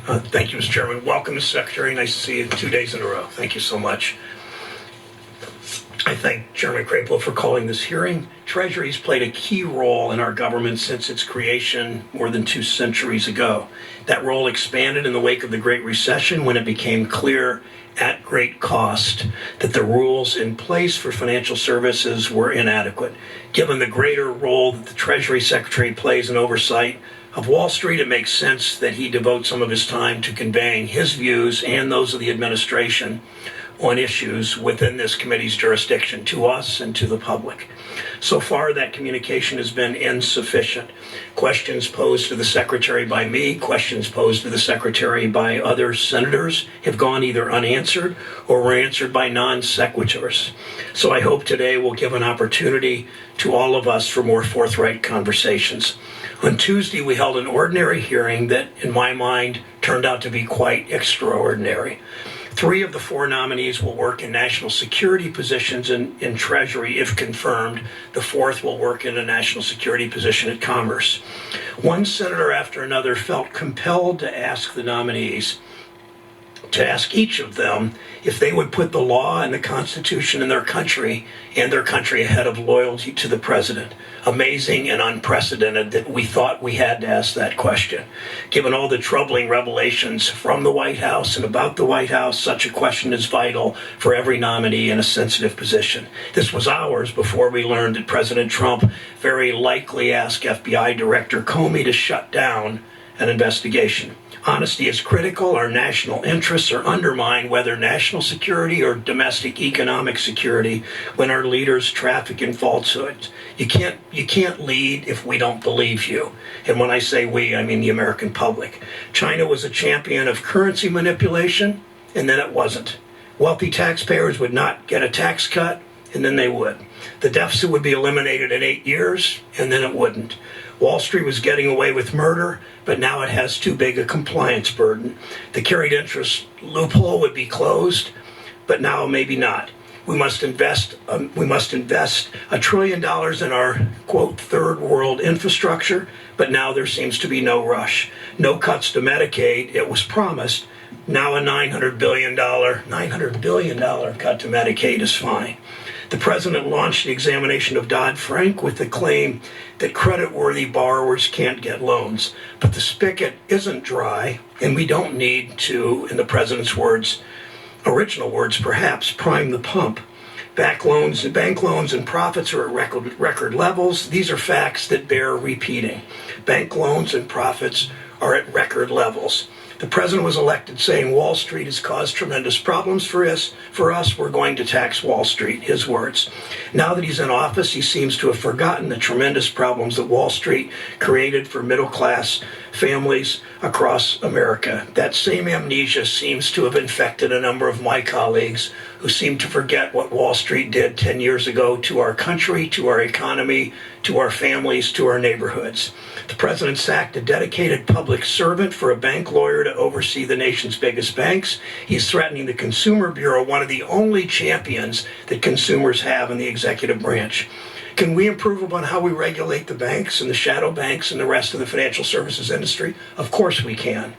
Thank you, Mr. Chairman. Welcome, Mr. Secretary. Nice to see you 2 days in a row. Thank you so much. I thank Chairman Crapo for calling this hearing. Treasury has played a key role in our government since its creation more than 2 centuries ago. That role expanded in the wake of the Great Recession when it became clear at great cost that the rules in place for financial services were inadequate. Given the greater role that the Treasury Secretary plays in oversight of Wall Street, it makes sense that he devotes some of his time to conveying his views and those of the administration on issues within this committee's jurisdiction to us and to the public. So far, that communication has been insufficient. Questions posed to the Secretary by me, questions posed to the Secretary by other senators have gone either unanswered or were answered by non-sequiturs. So I hope today will give an opportunity to all of us for more forthright conversations. On Tuesday, we held an ordinary hearing that, in my mind, turned out to be quite extraordinary. 3 of the 4 nominees will work in national security positions in Treasury if confirmed. The 4th will work in a national security position at Commerce. One senator after another felt compelled to ask the nominees, to ask each of them if they would put the law and the Constitution in their country ahead of loyalty to the president. Amazing and unprecedented that we thought we had to ask that question. Given all the troubling revelations from the White House and about the White House, such a question is vital for every nominee in a sensitive position. This was hours before we learned that President Trump very likely asked FBI Director Comey to shut down an investigation. Honesty is critical. Our national interests are undermined, whether national security or domestic economic security, when our leaders traffic in falsehoods. You can't lead if we don't believe you. And when I say we, I mean the American public. China was a champion of currency manipulation, and then it wasn't. Wealthy taxpayers would not get a tax cut, and then they would. The deficit would be eliminated in 8 years, and then it wouldn't. Wall Street was getting away with murder, but now it has too big a compliance burden. The carried interest loophole would be closed, but now maybe not. We must invest $1 trillion in our, quote, third world infrastructure, but now there seems to be no rush. No cuts to Medicaid, it was promised. Now a $900 billion cut to Medicaid is fine. The president launched the examination of Dodd-Frank with the claim that credit-worthy borrowers can't get loans. But the spigot isn't dry, and we don't need to, in the president's words, original words perhaps, prime the pump. Bank loans and profits are at record levels. These are facts that bear repeating. Bank loans and profits are at record levels. The president was elected saying Wall Street has caused tremendous problems for us. We're going to tax Wall Street, his words. Now that he's in office, he seems to have forgotten the tremendous problems that Wall Street created for middle-class families across America. That same amnesia seems to have infected a number of my colleagues who seem to forget what Wall Street did 10 years ago to our country, to our economy, to our families, to our neighborhoods. The president sacked a dedicated public servant for a bank lawyer to oversee the nation's biggest banks. He's threatening the Consumer Bureau, one of the only champions that consumers have in the executive branch. Can we improve upon how we regulate the banks and the shadow banks and the rest of the financial services industry? Of course we can.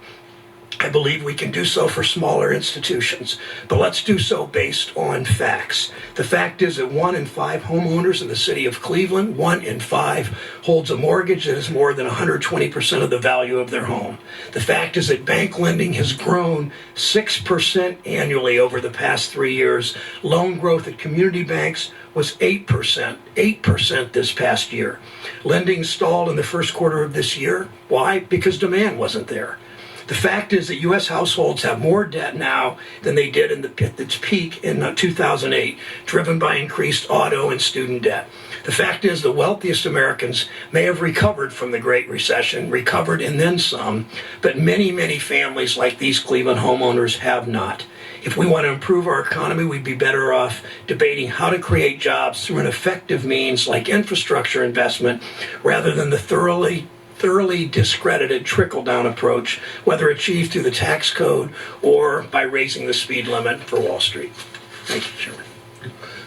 I believe we can do so for smaller institutions, but let's do so based on facts. The fact is that 1 in 5 homeowners in the city of Cleveland, 1 in 5 holds a mortgage that is more than 120% of the value of their home. The fact is that bank lending has grown 6% annually over the past 3 years. Loan growth at community banks was 8% this past year. Lending stalled in the first quarter of this year. Why? Because demand wasn't there. The fact is that U.S. households have more debt now than they did at its peak in 2008, driven by increased auto and student debt. The fact is the wealthiest Americans may have recovered from the Great Recession, recovered and then some, but many, many families like these Cleveland homeowners have not. If we want to improve our economy, we'd be better off debating how to create jobs through an effective means like infrastructure investment rather than the thoroughly discredited trickle-down approach, whether achieved through the tax code or by raising the speed limit for Wall Street. Thank you, Chairman.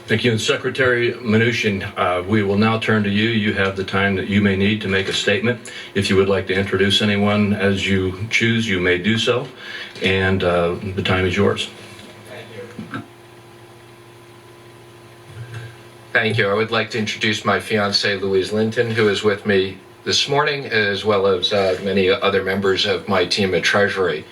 Thank you. And Secretary Mnuchin, we will now turn to you. You have the time that you may need to make a statement. If you would like to introduce anyone as you choose, you may do so. And the time is yours. Thank you. I would like to introduce my fiancée, Louise Linton, who is with me this morning, as well as many other members of my team at Treasury.